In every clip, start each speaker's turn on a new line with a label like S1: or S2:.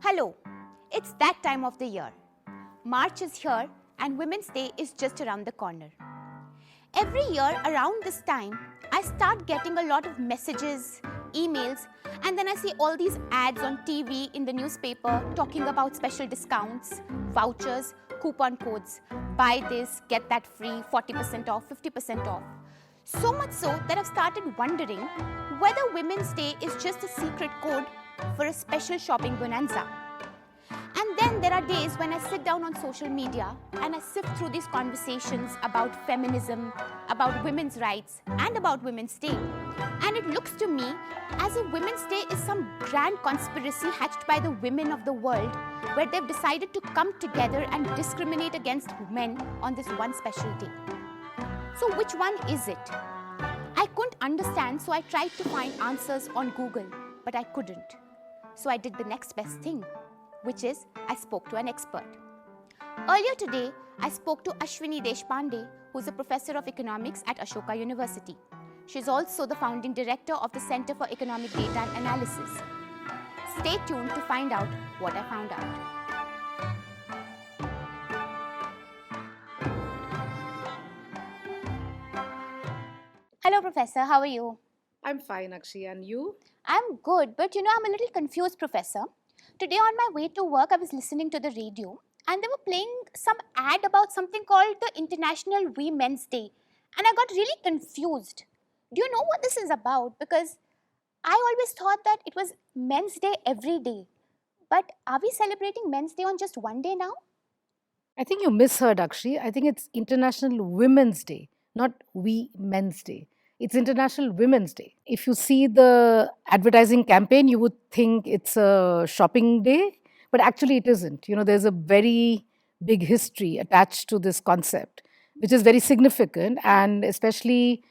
S1: Hello, it's that time of the year. March is here and Women's Day is just around the corner. Every year around this time, I start getting a lot of messages, emails, and then I see all these ads on TV, in the newspaper, talking about special discounts, vouchers, coupon codes. Buy this, get that free, 40% off, 50% off. So much so that I've started wondering whether Women's Day is just a secret code for a special shopping bonanza. And then there are days when I sit down on social media and I sift through these conversations about feminism, about women's rights, and about Women's Day. And it looks to me as if Women's Day is some grand conspiracy hatched by the women of the world, where they've decided to come together and discriminate against men on this one special day. So which one is it? I couldn't understand, so I tried to find answers on Google, but I couldn't. So I did the next best thing, which is I spoke to an expert. Earlier today, I spoke to Ashwini Deshpande, who's a professor of economics at Ashoka University. She's also the founding director of the Center for Economic Data and Analysis. Stay tuned to find out what I found out. Hello, Professor. How are you?
S2: I'm fine, Akshi. And you?
S1: I'm good, but I'm a little confused, Professor. Today on my way to work, I was listening to the radio and they were playing some ad about something called the International Women's Day. And I got really confused. Do you know what this is about? Because I always thought that it was Men's Day every day. But are we celebrating Men's Day on just one day now?
S2: I think you misheard, Akshi. I think it's International Women's Day, not Men's Day. It's International Women's Day. If you see the advertising campaign, you would think it's a shopping day, but actually it isn't. There's a very big history attached to this concept, which is very significant, and especially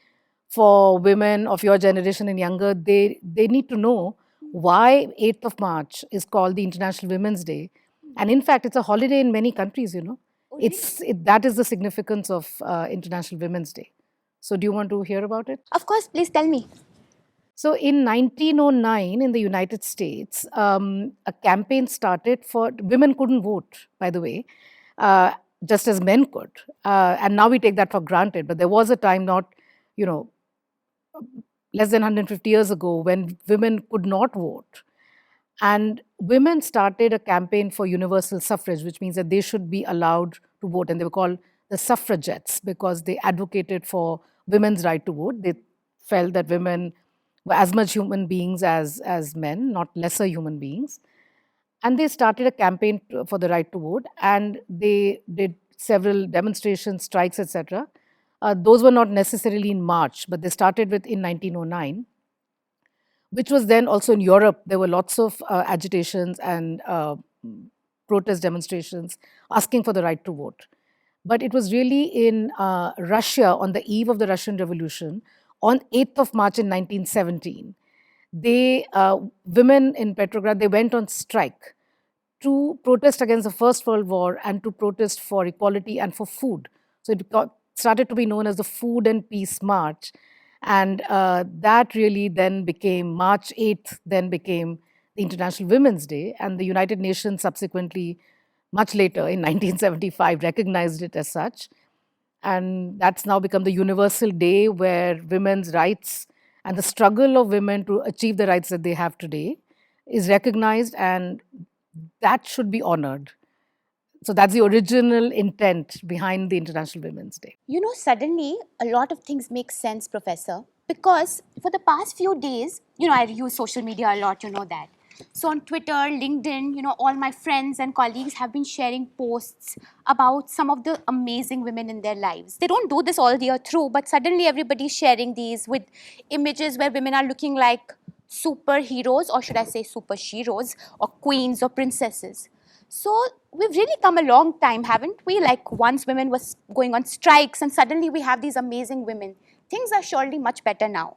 S2: for women of your generation and younger, they need to know why 8th of March is called the International Women's Day. And in fact, it's a holiday in many countries, That is the significance of International Women's Day. So do you want to hear about it?
S1: Of course, please tell me.
S2: So in 1909 in the United States, a campaign started for women couldn't vote, by the way, just as men could. And now we take that for granted. But there was a time less than 150 years ago when women could not vote. And women started a campaign for universal suffrage, which means that they should be allowed to vote. And they were called the suffragettes because they advocated for women's right to vote. They felt that women were as much human beings as men, not lesser human beings. And they started a campaign for the right to vote, and they did several demonstrations, strikes, etc. Those were not necessarily in March, but they started in 1909, which was then also in Europe. There were lots of agitations and protest demonstrations asking for the right to vote. But it was really in Russia on the eve of the Russian Revolution on 8th of March in 1917. Women in Petrograd, they went on strike to protest against the First World War and to protest for equality and for food. So it started to be known as the Food and Peace March. And that really then became, March 8th then became the International Women's Day. And the United Nations subsequently, much later in 1975, recognized it as such. And that's now become the universal day where women's rights and the struggle of women to achieve the rights that they have today is recognized, and that should be honored. So that's the original intent behind the International Women's Day.
S1: Suddenly a lot of things make sense, Professor, because for the past few days, I use social media a lot, that. So on Twitter, LinkedIn, all my friends and colleagues have been sharing posts about some of the amazing women in their lives. They don't do this all the year through, but suddenly everybody's sharing these with images where women are looking like superheroes, or should I say super sheroes, or queens or princesses. So we've really come a long time, haven't we? Like once women was going on strikes and suddenly we have these amazing women. Things are surely much better now.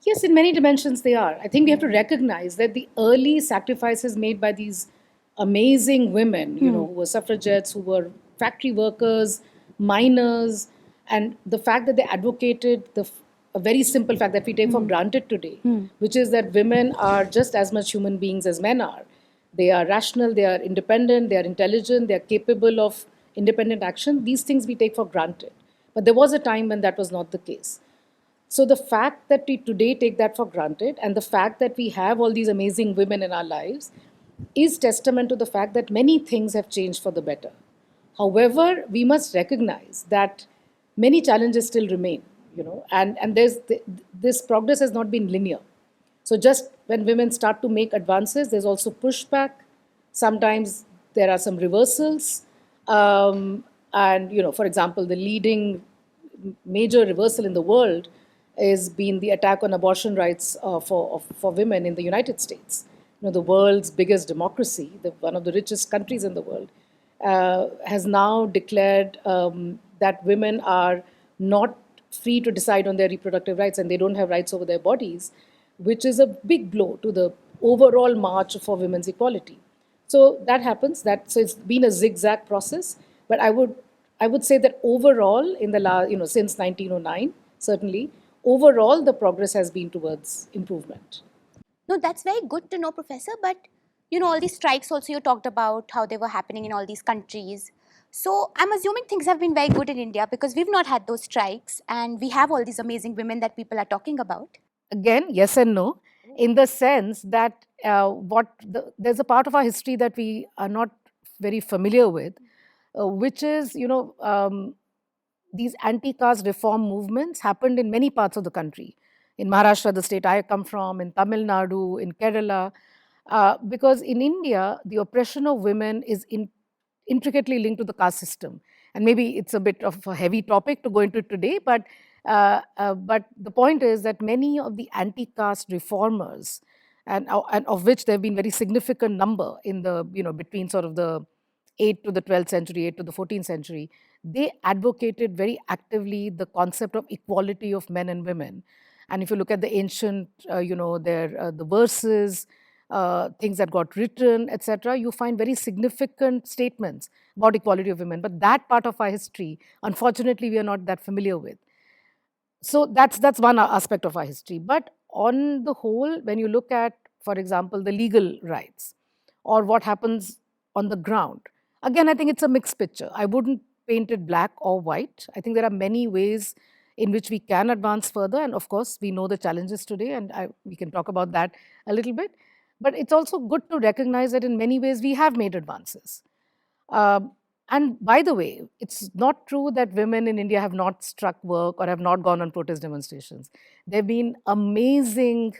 S2: Yes, in many dimensions they are. I think we have to recognize that the early sacrifices made by these amazing women, who were suffragettes, who were factory workers, miners, and the fact that they advocated a very simple fact that we take for granted today, which is that women are just as much human beings as men are. they are rational, they are independent, they are intelligent, they are capable of independent action. These things we take for granted. But there was a time when that was not the case. So the fact that we today take that for granted, and the fact that we have all these amazing women in our lives, is testament to the fact that many things have changed for the better. However, we must recognize that many challenges still remain, and this progress has not been linear. So just when women start to make advances, there's also pushback. Sometimes there are some reversals. And, for example, the leading major reversal in the world has been the attack on abortion rights for women in the United States. The world's biggest democracy, one of the richest countries in the world, has now declared that women are not free to decide on their reproductive rights and they don't have rights over their bodies, which is a big blow to the overall march for women's equality. So that happens. So it's been a zigzag process, but I would say that overall, in the last, since 1909, certainly, overall the progress has been towards improvement.
S1: No, that's very good to know, Professor. But all these strikes also you talked about how they were happening in all these countries. So I'm assuming things have been very good in India because we've not had those strikes and we have all these amazing women that people are talking about.
S2: Again, yes and no, in the sense that there's a part of our history that we are not very familiar with, which is, these anti-caste reform movements happened in many parts of the country. In Maharashtra, the state I come from, in Tamil Nadu, in Kerala, because in India, the oppression of women is intricately linked to the caste system. And maybe it's a bit of a heavy topic to go into today, but the point is that many of the anti-caste reformers, and of which there have been very significant number in the, between sort of the 8th to the 12th century, 8th to the 14th century, they advocated very actively the concept of equality of men and women. And if you look at the ancient, the verses, things that got written, etc., you find very significant statements about equality of women. But that part of our history, unfortunately, we are not that familiar with. So that's one aspect of our history. But on the whole, when you look at, for example, the legal rights or what happens on the ground, again, I think it's a mixed picture. I wouldn't paint it black or white. I think there are many ways in which we can advance further. And of course, we know the challenges today, and we can talk about that a little bit. But it's also good to recognize that in many ways we have made advances. And by the way, it's not true that women in India have not struck work or have not gone on protest demonstrations. There have been amazing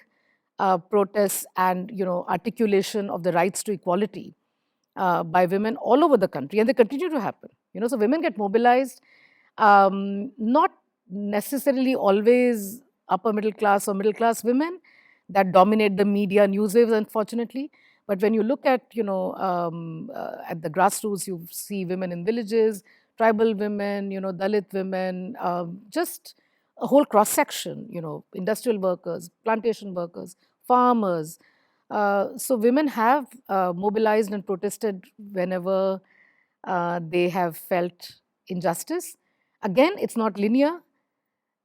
S2: protests and articulation of the rights to equality by women all over the country, and they continue to happen. So women get mobilized, not necessarily always upper middle class or middle class women that dominate the media news waves, unfortunately. But when you look at, at the grassroots, you see women in villages, tribal women, Dalit women, just a whole cross-section, industrial workers, plantation workers, farmers. So women have mobilized and protested whenever they have felt injustice. Again, it's not linear.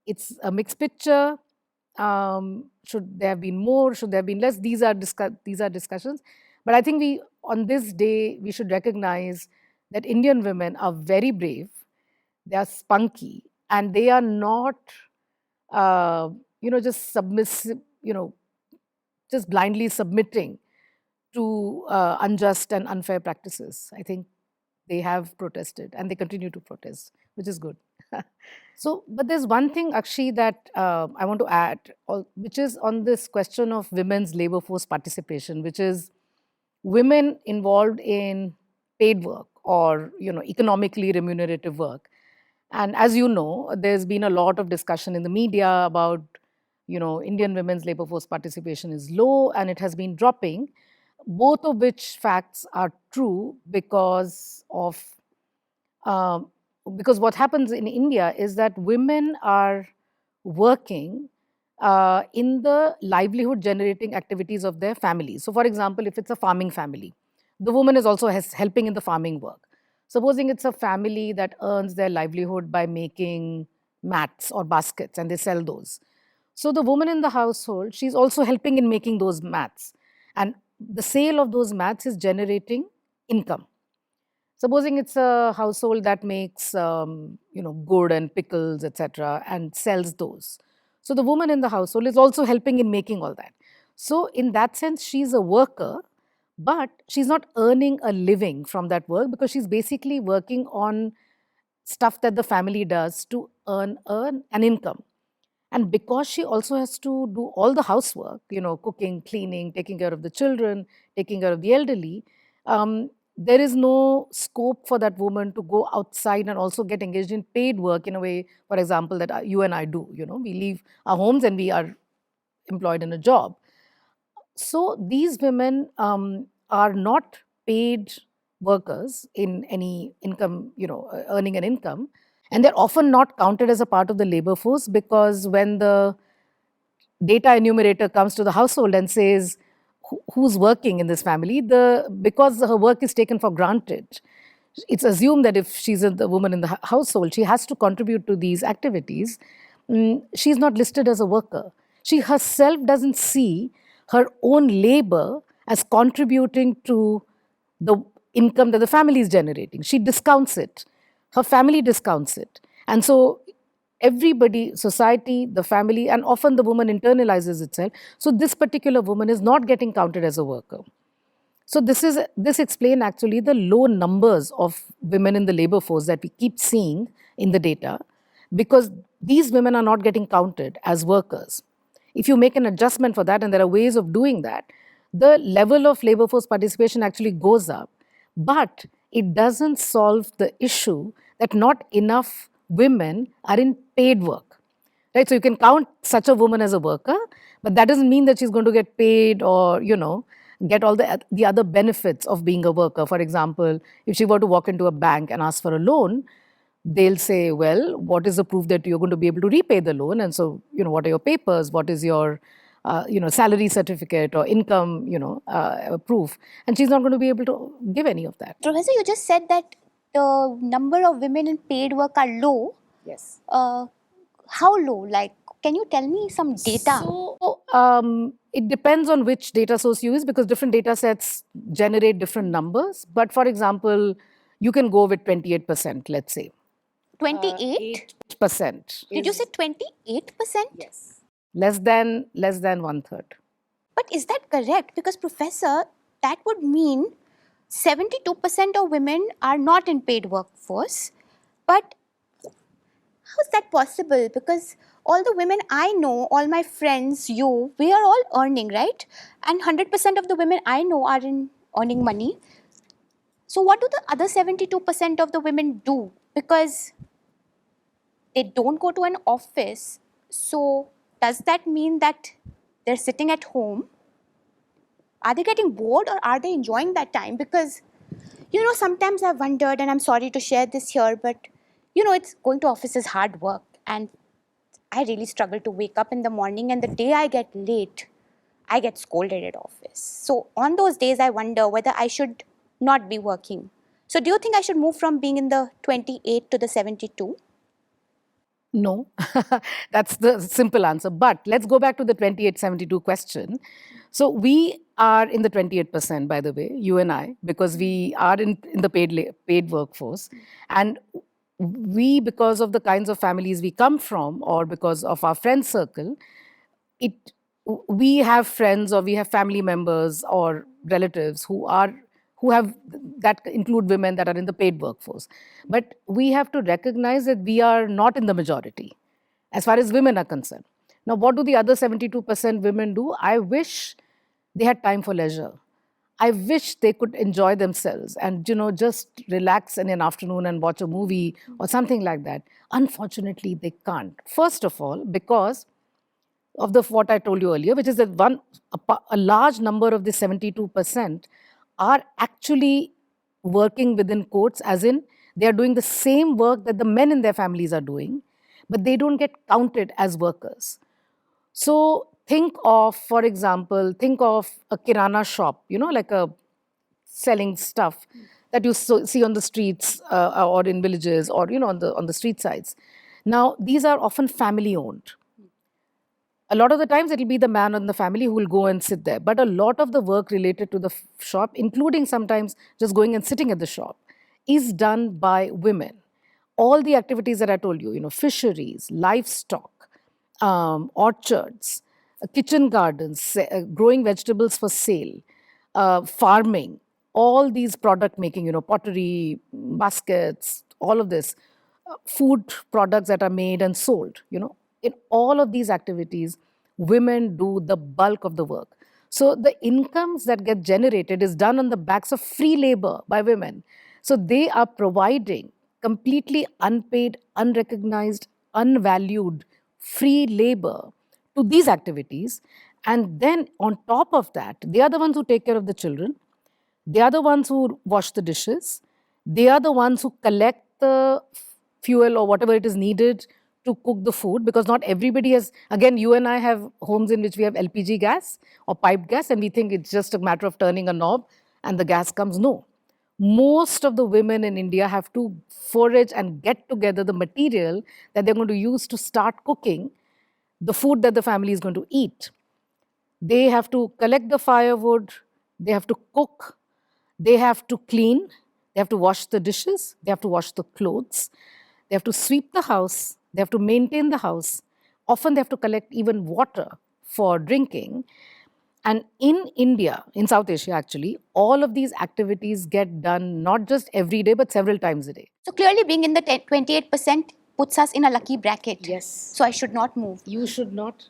S2: It's a mixed picture. Should there have been more? Should there have been less? These are discussions. But I think on this day, we should recognize that Indian women are very brave. They are spunky, and they are not, just submissive, just blindly submitting to unjust and unfair practices. I think they have protested, and they continue to protest, which is good. So, but there's one thing, Akshi, that I want to add, which is on this question of women's labor force participation, which is women involved in paid work or economically remunerative work. And as you know, there's been a lot of discussion in the media about Indian women's labor force participation is low and it has been dropping, both of which facts are true because what happens in India is that women are working in the livelihood generating activities of their families. So for example, if it's a farming family, the woman is also helping in the farming work. Supposing it's a family that earns their livelihood by making mats or baskets and they sell those. So the woman in the household, she's also helping in making those mats. And the sale of those mats is generating income. Supposing it's a household that makes, good and pickles, etc., and sells those. So the woman in the household is also helping in making all that. So in that sense, she's a worker, but she's not earning a living from that work because she's basically working on stuff that the family does to earn an income. And because she also has to do all the housework, cooking, cleaning, taking care of the children, taking care of the elderly, there is no scope for that woman to go outside and also get engaged in paid work in a way, for example, that you and I do. We leave our homes and we are employed in a job. So these women are not paid workers in any income, earning an income. And they're often not counted as a part of the labor force because when the data enumerator comes to the household and says who's working in this family, because her work is taken for granted, it's assumed that if she's the woman in the household, she has to contribute to these activities. She's not listed as a worker. She herself doesn't see her own labor as contributing to the income that the family is generating. She discounts it. Her family discounts it. And so everybody, society, the family, and often the woman internalizes itself. So this particular woman is not getting counted as a worker. So this explains actually the low numbers of women in the labor force that we keep seeing in the data, because these women are not getting counted as workers. If you make an adjustment for that, and there are ways of doing that, the level of labor force participation actually goes up. But it doesn't solve the issue that not enough women are in paid work. Right? So you can count such a woman as a worker, but that doesn't mean that she's going to get paid or, get all the other benefits of being a worker. For example, if she were to walk into a bank and ask for a loan, they'll say, well, what is the proof that you're going to be able to repay the loan? And so, what are your papers? What is your, salary certificate or income, proof? And she's not going to be able to give any of that.
S1: Professor, you just said that the number of women in paid work are low.
S2: Yes.
S1: How low? Like, can you tell me some data?
S2: So, it depends on which data source you use because different data sets generate different numbers. But for example, you can go with 28%, let's say.
S1: 28%?
S2: 8%.
S1: Did you say 28%?
S2: Yes. Less than 1/3.
S1: But is that correct? Because, Professor, that would mean 72% of women are not in paid workforce. But how is that possible? Because all the women I know, all my friends, you, we are all earning, right? And 100% of the women I know are earning money. So what do the other 72% of the women do? Because they don't go to an office. So does that mean that they're sitting at home? Are they getting bored or are they enjoying that time? Because, sometimes I've wondered, and I'm sorry to share this here, but, it's going to office is hard work. And I really struggle to wake up in the morning, and the day I get late, I get scolded at office. So on those days, I wonder whether I should not be working. So do you think I should move from being in the 28 to the 72?
S2: No, that's the simple answer. But let's go back to the 28-72 question. So we are in the 28%, by the way, you and I, because we are in the paid workforce. And we, because of the kinds of families we come from or because of our friend circle, we have friends or we have family members or relatives who have that include women that are in the paid workforce. But we have to recognize that we are not in the majority as far as women are concerned. Now, what do the other 72% women do? I wish they had time for leisure. I wish they could enjoy themselves and, just relax in an afternoon and watch a movie or something like that. Unfortunately, they can't. First of all, because of what I told you earlier, which is that a large number of the 72% are actually working within quotes, as in they are doing the same work that the men in their families are doing, but they don't get counted as workers. So for example, think of a kirana shop, like a selling stuff that you see on the streets or in villages or, on the street sides. Now, these are often family owned. A lot of the times it'll be the man in the family who will go and sit there. But a lot of the work related to the shop, including sometimes just going and sitting at the shop, is done by women. All the activities that I told you, fisheries, livestock, orchards, kitchen gardens, growing vegetables for sale, farming, all these product making, pottery, baskets, all of this, food products that are made and sold, in all of these activities, women do the bulk of the work. So the incomes that get generated is done on the backs of free labor by women. So they are providing completely unpaid, unrecognized, unvalued free labor to these activities. And then on top of that, they are the ones who take care of the children. They are the ones who wash the dishes. They are the ones who collect the fuel or whatever it is needed to cook the food, because not everybody has, again, you and I have homes in which we have LPG gas or piped gas, and we think it's just a matter of turning a knob and the gas comes. No. Most of the women in India have to forage and get together the material that they're going to use to start cooking the food that the family is going to eat. They have to collect the firewood, they have to cook, they have to clean, they have to wash the dishes, they have to wash the clothes, they have to sweep the house, they have to maintain the house. Often they have to collect even water for drinking. And in India, in South Asia actually, all of these activities get done not just every day, but several times a day.
S1: So clearly being in the 28% puts us in a lucky bracket.
S2: Yes.
S1: So I should not move.
S2: You should not.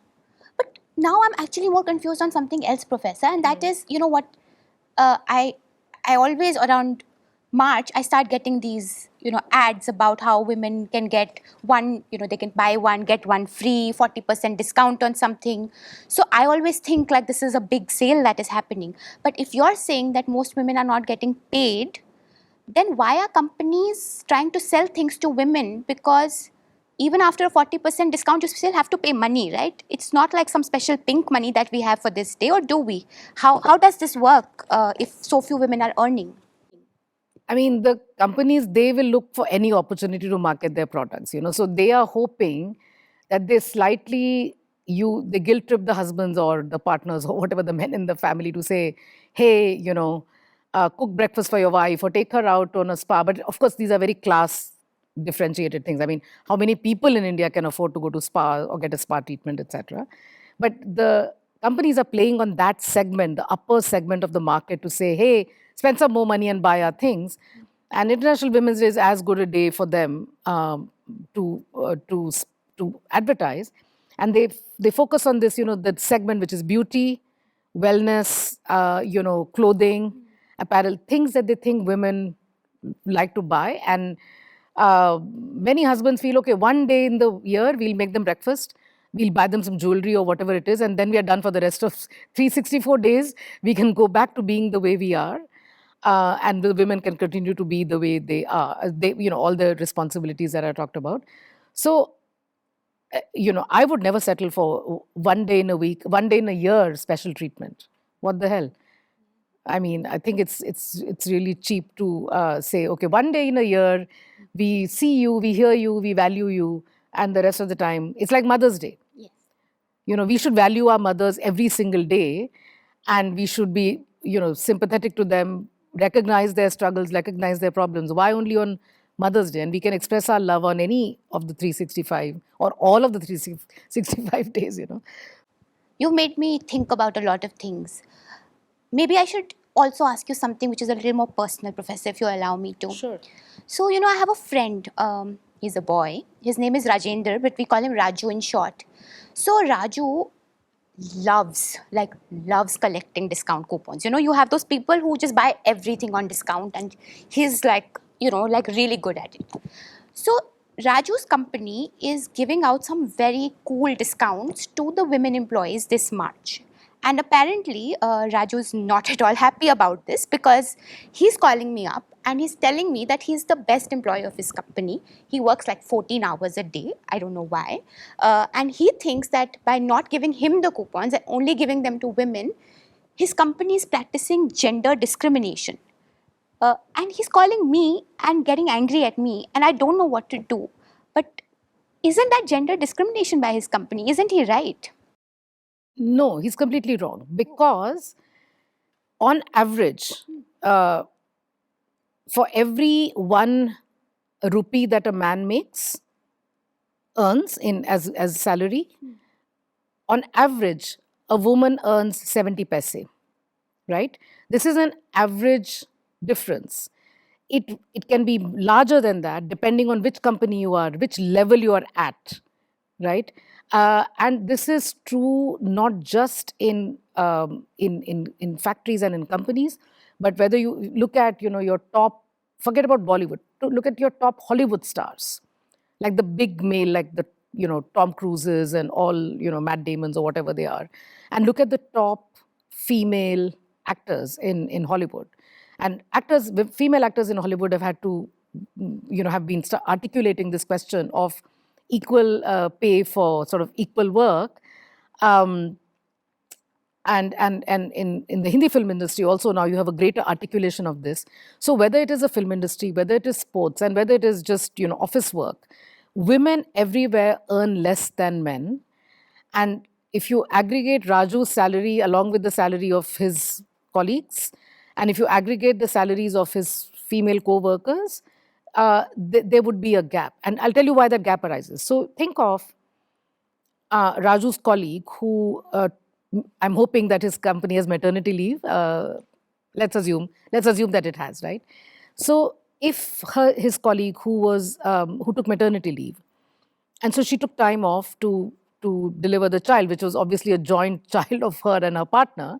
S1: But now I'm actually more confused on something else, Professor, and that is, what, I always around March, I start getting these, ads about how women can get one, they can buy one, get one free, 40% discount on something. So I always think like this is a big sale that is happening. But if you're saying that most women are not getting paid, then why are companies trying to sell things to women? Because even after a 40% discount, you still have to pay money, right? It's not like some special pink money that we have for this day, or do we? How does this work if so few women are earning?
S2: I mean, the companies, they will look for any opportunity to market their products, So they are hoping that they slightly, they guilt trip the husbands or the partners or whatever the men in the family to say, hey, cook breakfast for your wife or take her out on a spa. But of course, these are very class differentiated things. I mean, how many people in India can afford to go to spa or get a spa treatment, etc. But the companies are playing on that segment, the upper segment of the market, to say, hey, spend some more money and buy our things. And International Women's Day is as good a day for them to advertise. And they focus on this, the segment which is beauty, wellness, clothing, apparel, things that they think women like to buy. And many husbands feel, okay, one day in the year, we'll make them breakfast, we'll buy them some jewelry or whatever it is, and then we are done for the rest of 364 days. We can go back to being the way we are. And the women can continue to be the way they are. All the responsibilities that I talked about. So, I would never settle for one day in a week, one day in a year special treatment. What the hell? I mean, I think it's really cheap to say, okay, one day in a year, we see you, we hear you, we value you, and the rest of the time, it's like Mother's Day.
S1: Yes.
S2: We should value our mothers every single day, and we should be, sympathetic to them, recognize their struggles, recognize their problems. Why only on Mother's Day? And we can express our love on any of the 365 or all of the 365 days,
S1: You've made me think about a lot of things. Maybe I should also ask you something which is a little more personal, Professor, if you allow me to.
S2: Sure.
S1: So, I have a friend. He's a boy. His name is Rajendra, but we call him Raju in short. So, Raju loves collecting discount coupons. You have those people who just buy everything on discount, and he's really good at it. So Raju's company is giving out some very cool discounts to the women employees this March. And apparently, Raju's not at all happy about this, because he's calling me up and he's telling me that he's the best employee of his company. He works like 14 hours a day. I don't know why. And he thinks that by not giving him the coupons and only giving them to women, his company is practicing gender discrimination. And he's calling me and getting angry at me, and I don't know what to do. But isn't that gender discrimination by his company? Isn't he right?
S2: No, he's completely wrong because on average, uh, for every 1 rupee that a man makes, earns in as salary, on average, a woman earns 70 paise, right? This is an average difference. It can be larger than that depending on which company you are, which level you are at, right? And this is true not just in factories and in companies, but whether you look at your top, forget about Bollywood, to look at your top Hollywood stars, like the big male, like the Tom Cruises and all Matt Damons or whatever they are, and look at the top female actors in Hollywood. And female actors in Hollywood have had to, have been articulating this question of equal pay for sort of equal work. Um, and in the Hindi film industry also now you have a greater articulation of this. So whether it is a film industry, whether it is sports, and whether it is just office work, women everywhere earn less than men. And if you aggregate Raju's salary along with the salary of his colleagues, and if you aggregate the salaries of his female co-workers, there would be a gap. And I'll tell you why that gap arises. So think of Raju's colleague who I'm hoping that his company has maternity leave. Let's assume that it has, right? So if his colleague who took maternity leave, and so she took time off to deliver the child, which was obviously a joint child of her and her partner.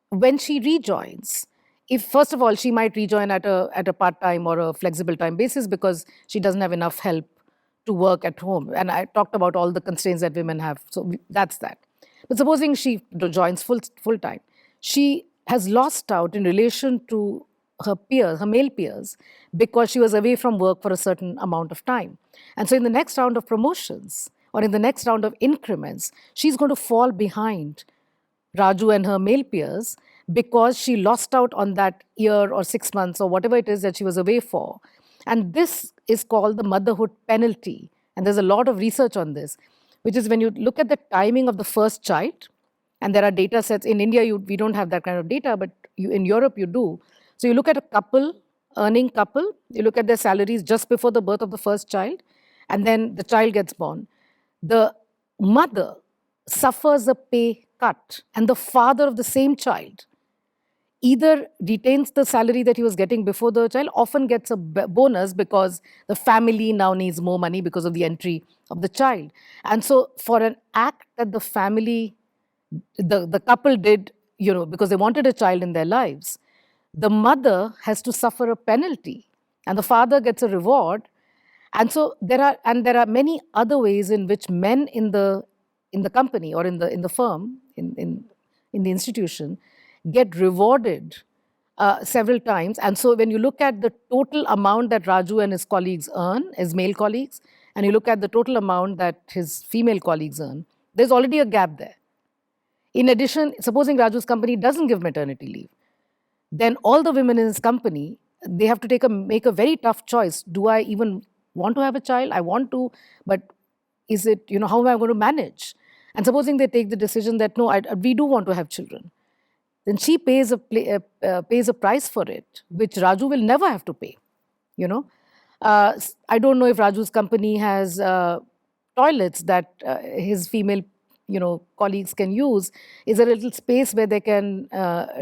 S2: When she rejoins, if first of all she might rejoin at a part-time or a flexible time basis because she doesn't have enough help to work at home, and I talked about all the constraints that women have, so that's that. But supposing she joins full time, she has lost out in relation to her peers, her male peers, because she was away from work for a certain amount of time. And so in the next round of promotions or in the next round of increments, she's going to fall behind Raju and her male peers because she lost out on that year or 6 months or whatever it is that she was away for. And this is called the motherhood penalty. And there's a lot of research on this, which is when you look at the timing of the first child, and there are data sets. In India, we don't have that kind of data, but in Europe, you do. So you look at earning couple, you look at their salaries just before the birth of the first child, and then the child gets born. The mother suffers a pay cut, and the father of the same child either retains the salary that he was getting before the child, often gets a bonus because the family now needs more money because of the entry of the child. And so for an act that the family, the couple did, because they wanted a child in their lives, the mother has to suffer a penalty and the father gets a reward. And so there are many other ways in which men in the company or in the firm, in the institution, get rewarded several times. And so when you look at the total amount that Raju and his colleagues earn, his male colleagues, and you look at the total amount that his female colleagues earn, there's already a gap there. In addition, supposing Raju's company doesn't give maternity leave, then all the women in his company, they have to make a very tough choice. Do I even want to have a child? I want to, but is it, how am I going to manage? And supposing they take the decision that, no, we do want to have children, then she pays a price for it, which Raju will never have to pay. I don't know if Raju's company has toilets that his female colleagues can use. Is there a little space where they can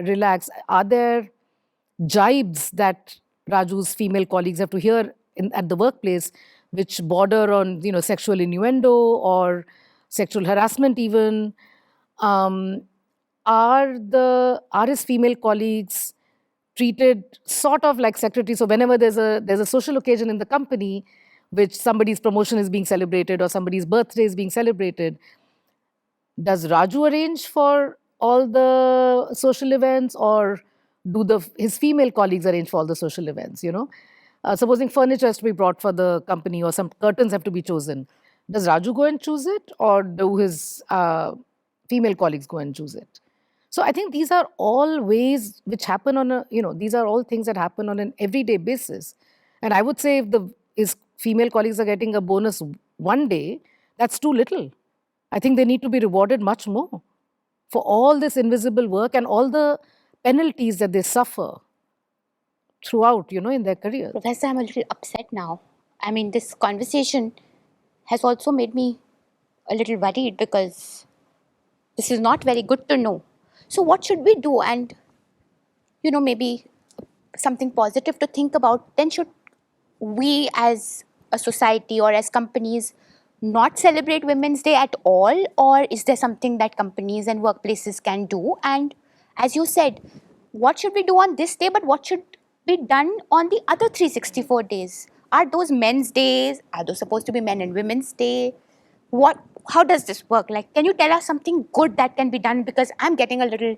S2: relax? Are there jibes that Raju's female colleagues have to hear at the workplace which border on sexual innuendo or sexual harassment even? Are his female colleagues treated sort of like secretaries? So whenever there's a social occasion in the company, which somebody's promotion is being celebrated or somebody's birthday is being celebrated, does Raju arrange for all the social events, or do his female colleagues arrange for all the social events? Supposing furniture has to be brought for the company or some curtains have to be chosen, does Raju go and choose it, or do his female colleagues go and choose it? So I think these are all ways which happen these are all things that happen on an everyday basis. And I would say if his female colleagues are getting a bonus one day, that's too little. I think they need to be rewarded much more for all this invisible work and all the penalties that they suffer throughout, in their careers.
S1: Professor, I'm a little upset now. I mean, this conversation has also made me a little worried because this is not very good to know. So, what should we do? And, maybe something positive to think about. Then, should we as a society or as companies not celebrate Women's Day at all? Or is there something that companies and workplaces can do? And as you said, what should we do on this day, but what should be done on the other 364 days? Are those men's days? Are those supposed to be men and women's day? How does this work? Like, can you tell us something good that can be done? Because I'm getting a little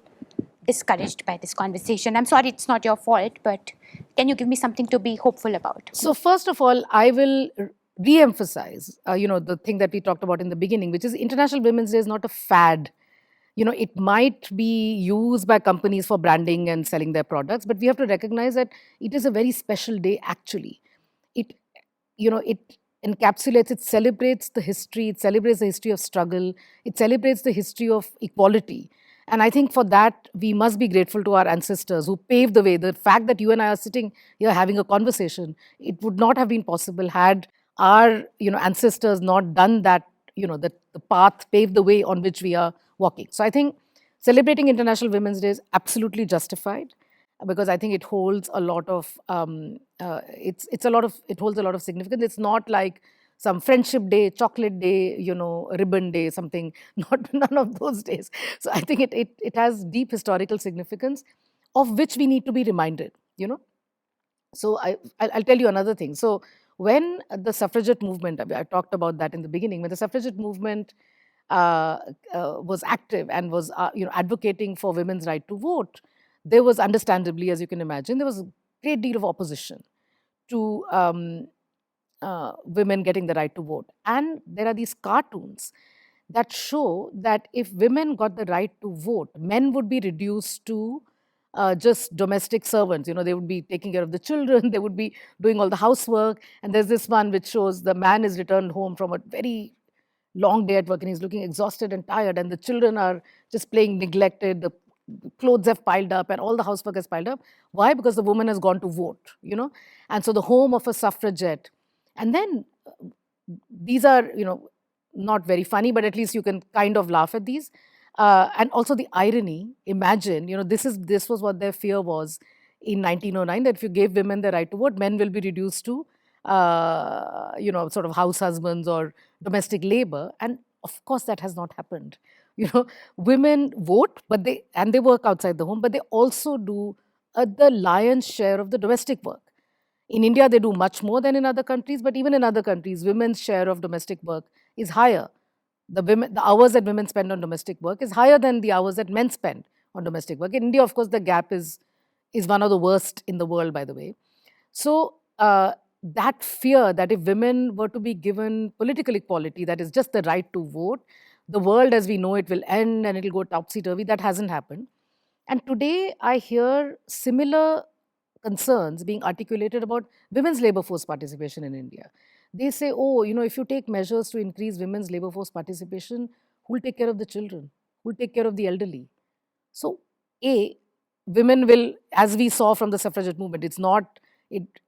S1: discouraged by this conversation. I'm sorry, it's not your fault, but can you give me something to be hopeful about?
S2: So first of all, I will re-emphasize, the thing that we talked about in the beginning, which is International Women's Day is not a fad. It might be used by companies for branding and selling their products, but we have to recognize that it is a very special day actually. It, it encapsulates, it celebrates the history, it celebrates the history of struggle, it celebrates the history of equality. And I think for that, we must be grateful to our ancestors who paved the way. The fact that you and I are sitting here having a conversation, it would not have been possible had our ancestors not done that, the path, paved the way on which we are walking. So I think celebrating International Women's Day is absolutely justified because I think it holds a lot of it holds a lot of significance. It's not like some friendship day, chocolate day, ribbon day, something, none of those days. So I think it has deep historical significance of which we need to be reminded, So I'll tell you another thing. So when the suffragette movement, I talked about that in the beginning, when the suffragette movement was active and was advocating for women's right to vote, there was understandably, as you can imagine, there was a great deal of opposition to women getting the right to vote. And there are these cartoons that show that if women got the right to vote, men would be reduced to just domestic servants. They would be taking care of the children, they would be doing all the housework. And there's this one which shows the man is returned home from a very long day at work and he's looking exhausted and tired, and the children are just playing neglected, the clothes have piled up and all the housework has piled up. Why? Because the woman has gone to vote, And so the home of a suffragette. And then these are, not very funny, but at least you can kind of laugh at these. And also the irony, imagine, this was what their fear was in 1909, that if you gave women the right to vote, men will be reduced to, sort of house husbands or domestic labor. And of course, that has not happened. Women vote, but they work outside the home, but they also do the lion's share of the domestic work. In India, they do much more than in other countries, but even in other countries, women's share of domestic work is higher. The hours that women spend on domestic work is higher than the hours that men spend on domestic work. In India, of course, the gap is one of the worst in the world, by the way. So that fear that if women were to be given political equality, that is just the right to vote, the world as we know it will end and it will go topsy-turvy, that hasn't happened. And today I hear similar concerns being articulated about women's labor force participation in India. They say, oh, if you take measures to increase women's labor force participation, who will take care of the children? Who will take care of the elderly? So, women will, as we saw from the suffragette movement, it's not,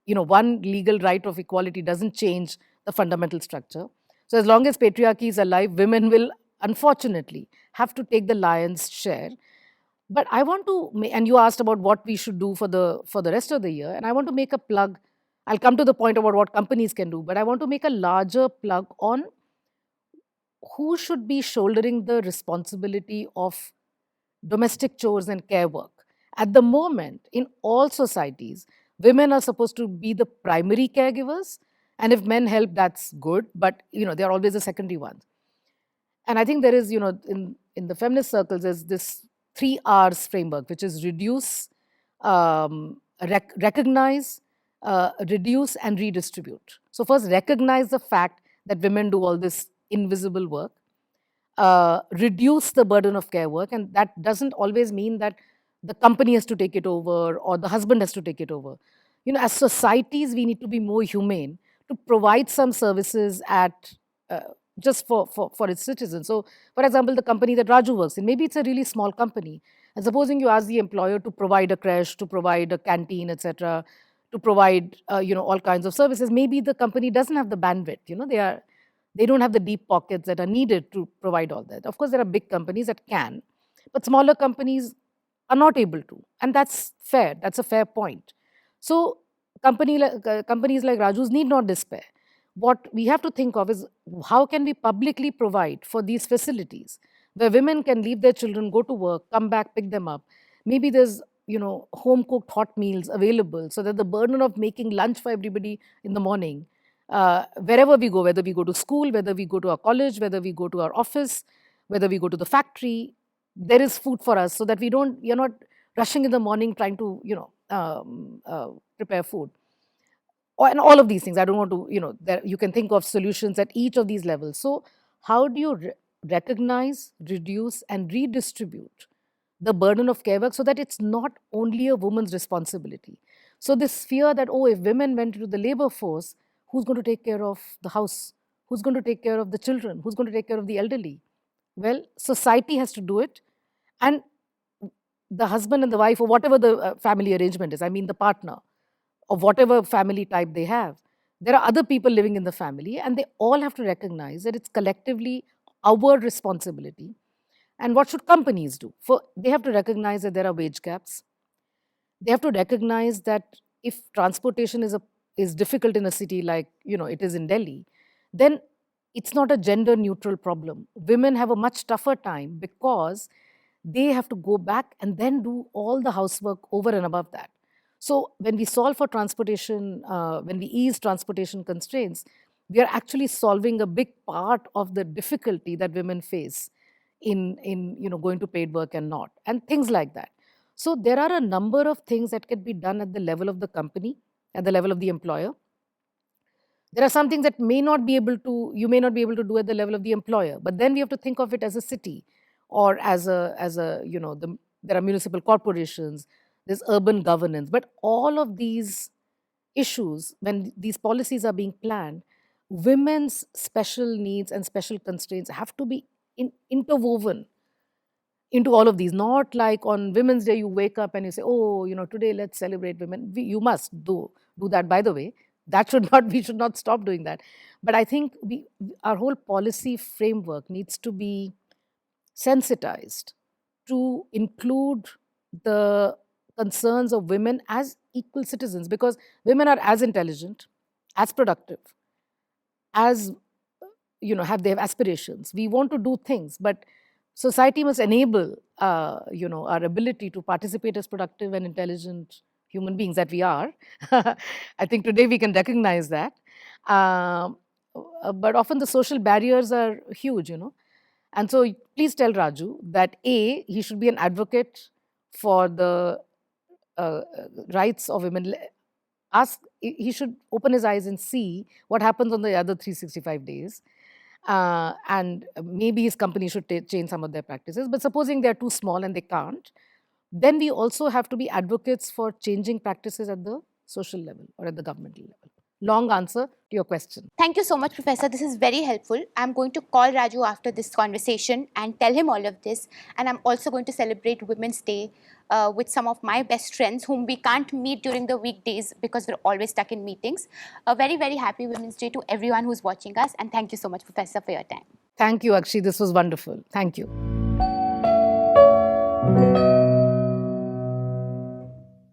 S2: one legal right of equality doesn't change the fundamental structure. So as long as patriarchy is alive, women will unfortunately have to take the lion's share. But I want to, and you asked about what we should do for the rest of the year, and I want to make a plug. I'll come to the point about what companies can do, but I want to make a larger plug on who should be shouldering the responsibility of domestic chores and care work. At the moment, in all societies, women are supposed to be the primary caregivers, and if men help, that's good, but they're always the secondary ones. And I think there is, in the feminist circles, there's this 3 R's framework, which is reduce, recognize, reduce, and redistribute. So first, recognize the fact that women do all this invisible work. Reduce the burden of care work, and that doesn't always mean that the company has to take it over or the husband has to take it over. As societies, we need to be more humane to provide some services at just for its citizens. So, for example, the company that Raju works in, maybe it's a really small company. And supposing you ask the employer to provide a creche, to provide a canteen, etc., to provide all kinds of services, maybe the company doesn't have the bandwidth. They don't have the deep pockets that are needed to provide all that. Of course, there are big companies that can, but smaller companies are not able to, and that's fair. That's a fair point. So, companies like Raju's need not despair. What we have to think of is how can we publicly provide for these facilities where women can leave their children, go to work, come back, pick them up. Maybe there's home cooked hot meals available so that the burden of making lunch for everybody in the morning, wherever we go, whether we go to school, whether we go to our college, whether we go to our office, whether we go to the factory, there is food for us so that you're not rushing in the morning trying to prepare food. And all of these things, I don't want to, you can think of solutions at each of these levels. So how do you recognize, reduce and redistribute the burden of care work so that it's not only a woman's responsibility? So this fear that, if women went into the labor force, who's going to take care of the house? Who's going to take care of the children? Who's going to take care of the elderly? Well, society has to do it. And the husband and the wife, or whatever the family arrangement is, I mean the partner, of whatever family type they have, there are other people living in the family, and they all have to recognize that it's collectively our responsibility. And what should companies do? They have to recognize that there are wage gaps. They have to recognize that if transportation is difficult in a city like it is in Delhi, then it's not a gender neutral problem. Women have a much tougher time because they have to go back and then do all the housework over and above that. So when we solve for transportation, when we ease transportation constraints, we are actually solving a big part of the difficulty that women face in going to paid work and not, and things like that. So there are a number of things that can be done at the level of the company, at the level of the employer. There are some things that you may not be able to do at the level of the employer, but then we have to think of it as a city, or as a there are municipal corporations, there's urban governance. But all of these issues, when these policies are being planned, women's special needs and special constraints have to be interwoven into all of these. Not like on Women's Day, you wake up and you say, today let's celebrate women. You must do that, by the way. We should not stop doing that. But I think our whole policy framework needs to be sensitized to include the concerns of women as equal citizens, because women are as intelligent, as productive, as they have aspirations. We want to do things, but society must enable our ability to participate as productive and intelligent human beings that we are. I think today we can recognize that. But often the social barriers are huge, And so please tell Raju that he should be an advocate for the rights of women. He should open his eyes and see what happens on the other 365 days. And maybe his company should change some of their practices. But supposing they're too small and they can't, then we also have to be advocates for changing practices at the social level or at the governmental level. Long answer to your question.
S1: Thank you so much, Professor. This is very helpful. I'm going to call Raju after this conversation and tell him all of this. And I'm also going to celebrate Women's Day with some of my best friends whom we can't meet during the weekdays because we're always stuck in meetings. A very, very happy Women's Day to everyone who's watching us. And thank you so much, Professor, for your time.
S2: Thank you, Akshi. This was wonderful. Thank you.